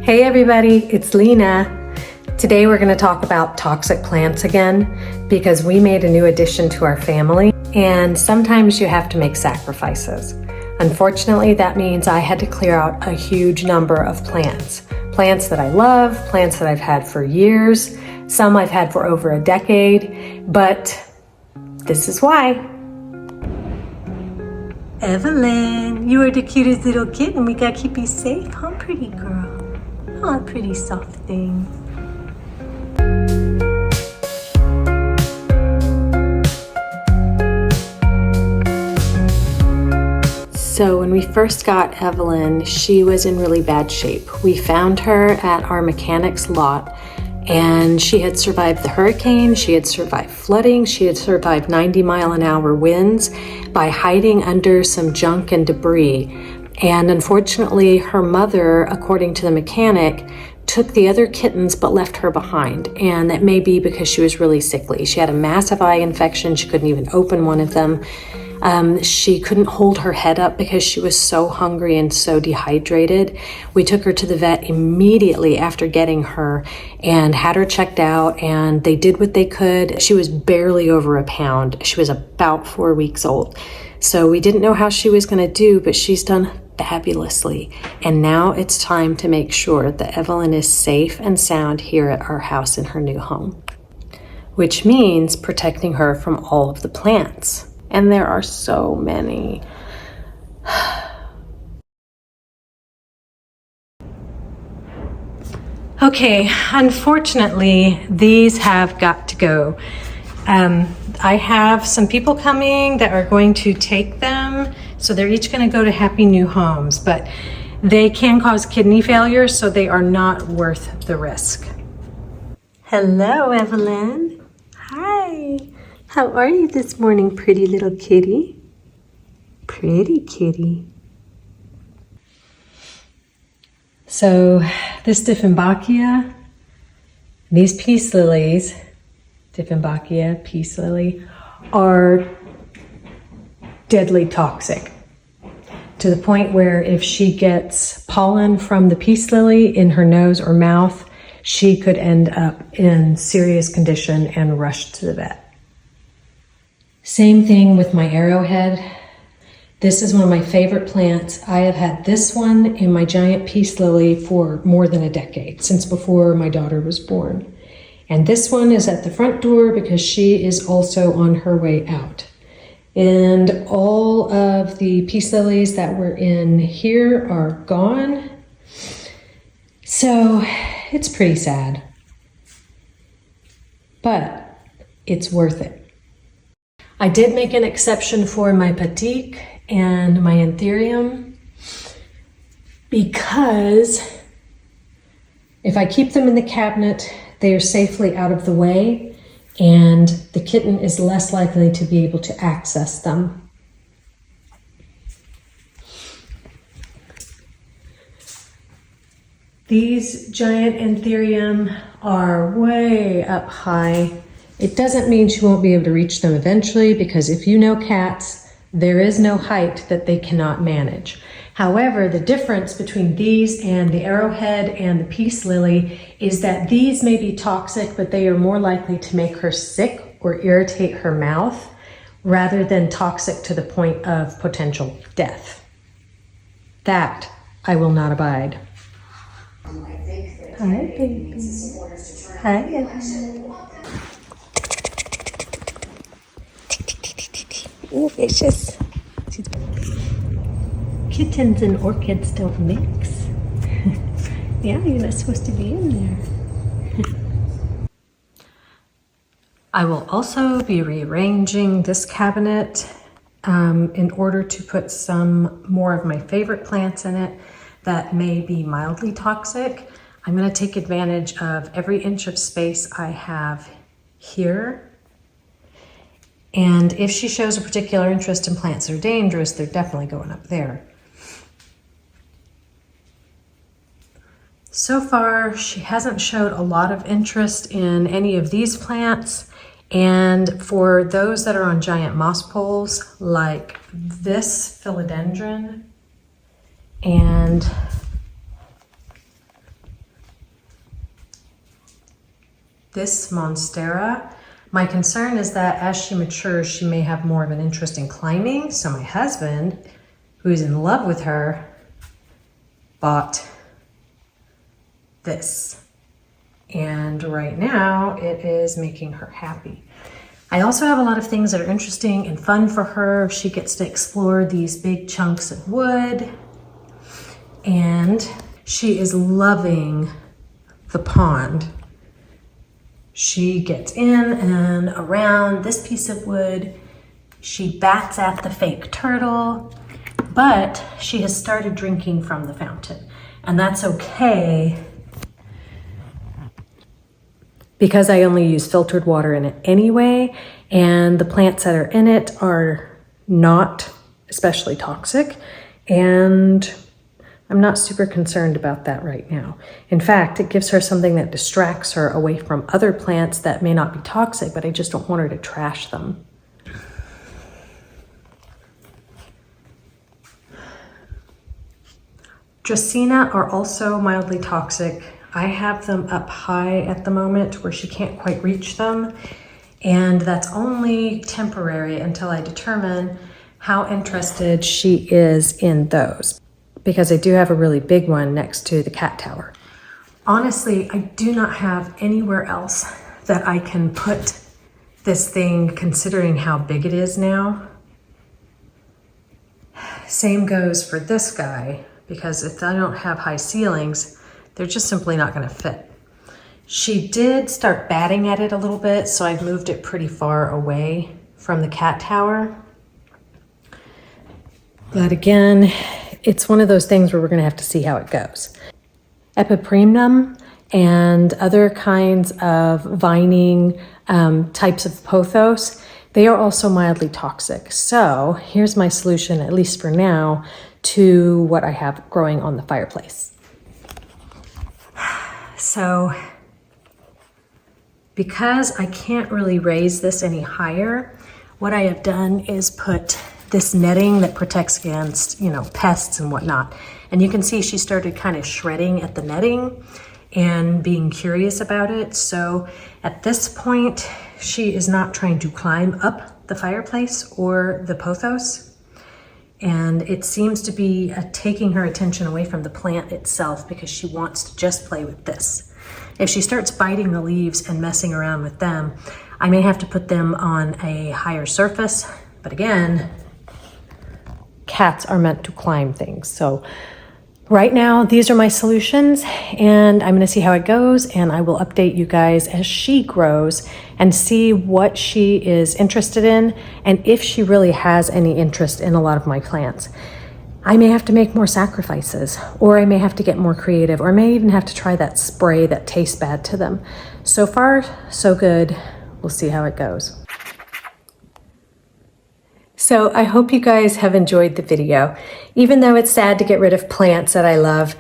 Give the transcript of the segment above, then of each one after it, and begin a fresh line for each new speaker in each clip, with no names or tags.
Hey everybody, it's Lena. Today we're going to talk about toxic plants again because we made a new addition to our family and sometimes you have to make sacrifices. Unfortunately, that means I had to clear out a huge number of plants. Plants that I love, plants that I've had for years, some I've had for over a decade, but this is why. Evelyn, you are the cutest little kitten. We gotta keep you safe, huh, pretty girl? Oh, pretty soft thing. So when we first got Evelyn, she was in really bad shape. We found her at our mechanic's lot and she had survived the hurricane, she had survived flooding, she had survived 90-mile-an-hour winds by hiding under some junk and debris. And unfortunately, her mother, according to the mechanic, took the other kittens but left her behind. And that may be because she was really sickly. She had a massive eye infection. She couldn't even open one of them. She couldn't hold her head up because she was so hungry and so dehydrated. We took her to the vet immediately after getting her and had her checked out, and they did what they could. She was barely over a pound. She was about 4 weeks old. So we didn't know how she was going to do, but she's done fabulously. And now it's time to make sure that Evelyn is safe and sound here at our house in her new home, which means protecting her from all of the plants. And there are so many. Okay, unfortunately, these have got to go. I have some people coming that are going to take them, so they're each going to go to happy new homes, but they can cause kidney failure, so they are not worth the risk. Hello, Evelyn. Hi. How are you this morning, pretty little kitty? Pretty kitty. So this Dieffenbachia, these peace lilies, Dieffenbachia, peace lily, are deadly toxic to the point where if she gets pollen from the peace lily in her nose or mouth, she could end up in serious condition and rushed to the vet. Same thing with my arrowhead. This is one of my favorite plants. I have had this one in my giant peace lily for more than a decade, since before my daughter was born. And this one is at the front door because she is also on her way out. And all of the peace lilies that were in here are gone. So it's pretty sad, but it's worth it. I did make an exception for my Patique and my Anthurium because if I keep them in the cabinet, they are safely out of the way and the kitten is less likely to be able to access them. These giant Anthurium are way up high. It doesn't mean she won't be able to reach them eventually, because if you know cats, there is no height that they cannot manage. However, the difference between these and the arrowhead and the peace lily is that these may be toxic, but they are more likely to make her sick or irritate her mouth rather than toxic to the point of potential death. That I will not abide. Hi, baby. Hi, baby. Ooh, vicious. Kittens and orchids don't mix. Yeah, you're not supposed to be in there. I will also be rearranging this cabinet in order to put some more of my favorite plants in it that may be mildly toxic. I'm going to take advantage of every inch of space I have here. And if she shows a particular interest in plants that are dangerous, they're definitely going up there. So far, she hasn't showed a lot of interest in any of these plants. And for those that are on giant moss poles, like this philodendron and this monstera. My concern is that as she matures, she may have more of an interest in climbing. So my husband, who's in love with her, bought this. And right now it is making her happy. I also have a lot of things that are interesting and fun for her. She gets to explore these big chunks of wood. And she is loving the pond. She gets in and around this piece of wood. She bats at the fake turtle, but she has started drinking from the fountain. And that's okay, because I only use filtered water in it anyway, and the plants that are in it are not especially toxic, and I'm not super concerned about that right now. In fact, it gives her something that distracts her away from other plants that may not be toxic, but I just don't want her to trash them. Dracaena are also mildly toxic. I have them up high at the moment where she can't quite reach them, and that's only temporary until I determine how interested she is in those, because I do have a really big one next to the cat tower. Honestly, I do not have anywhere else that I can put this thing, considering how big it is now. Same goes for this guy, because if I don't have high ceilings, they're just simply not going to fit. She did start batting at it a little bit, so I've moved it pretty far away from the cat tower. But again, it's one of those things where we're going to have to see how it goes. Epipremnum and other kinds of vining types of pothos, they are also mildly toxic. So here's my solution, at least for now, to what I have growing on the fireplace. So because I can't really raise this any higher, what I have done is put this netting that protects against, pests and whatnot. And you can see she started kind of shredding at the netting and being curious about it. So at this point, she is not trying to climb up the fireplace or the pothos. And it seems to be taking her attention away from the plant itself, because she wants to just play with this. If she starts biting the leaves and messing around with them, I may have to put them on a higher surface. But again, cats are meant to climb things. So right now, these are my solutions, and I'm gonna see how it goes, and I will update you guys as she grows and see what she is interested in, and if she really has any interest in a lot of my plants. I may have to make more sacrifices, or I may have to get more creative, or I may even have to try that spray that tastes bad to them. So far, so good. We'll see how it goes. So I hope you guys have enjoyed the video. Even though it's sad to get rid of plants that I love,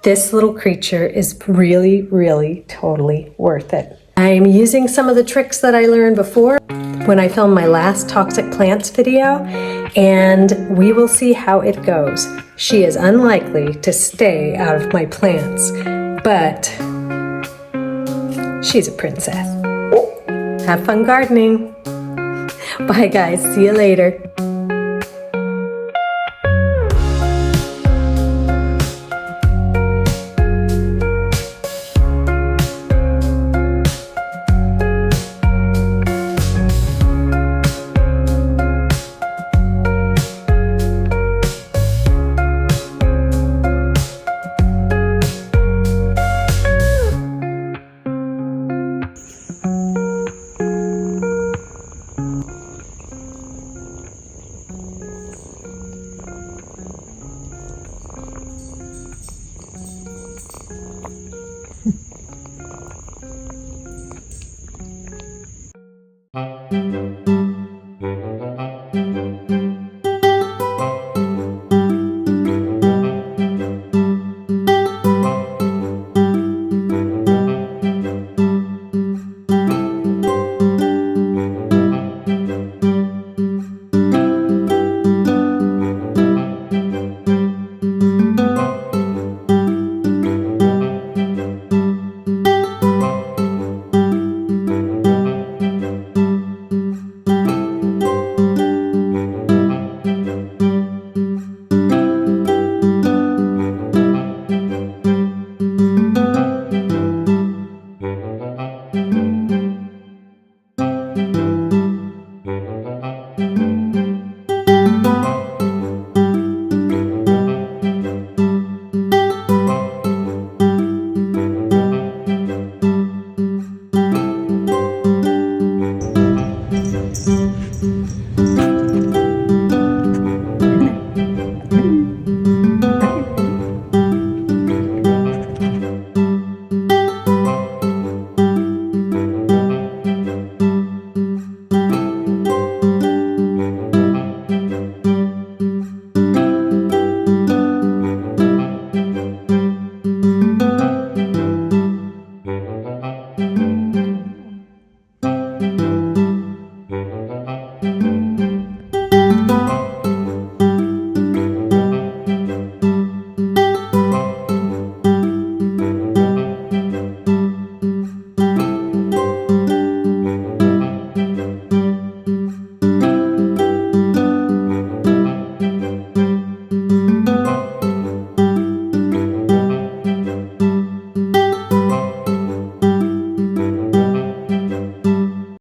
this little creature is really, really totally worth it. I'm using some of the tricks that I learned before when I filmed my last toxic plants video, and we will see how it goes. She is unlikely to stay out of my plants, but she's a princess. Have fun gardening. Bye guys, see you later.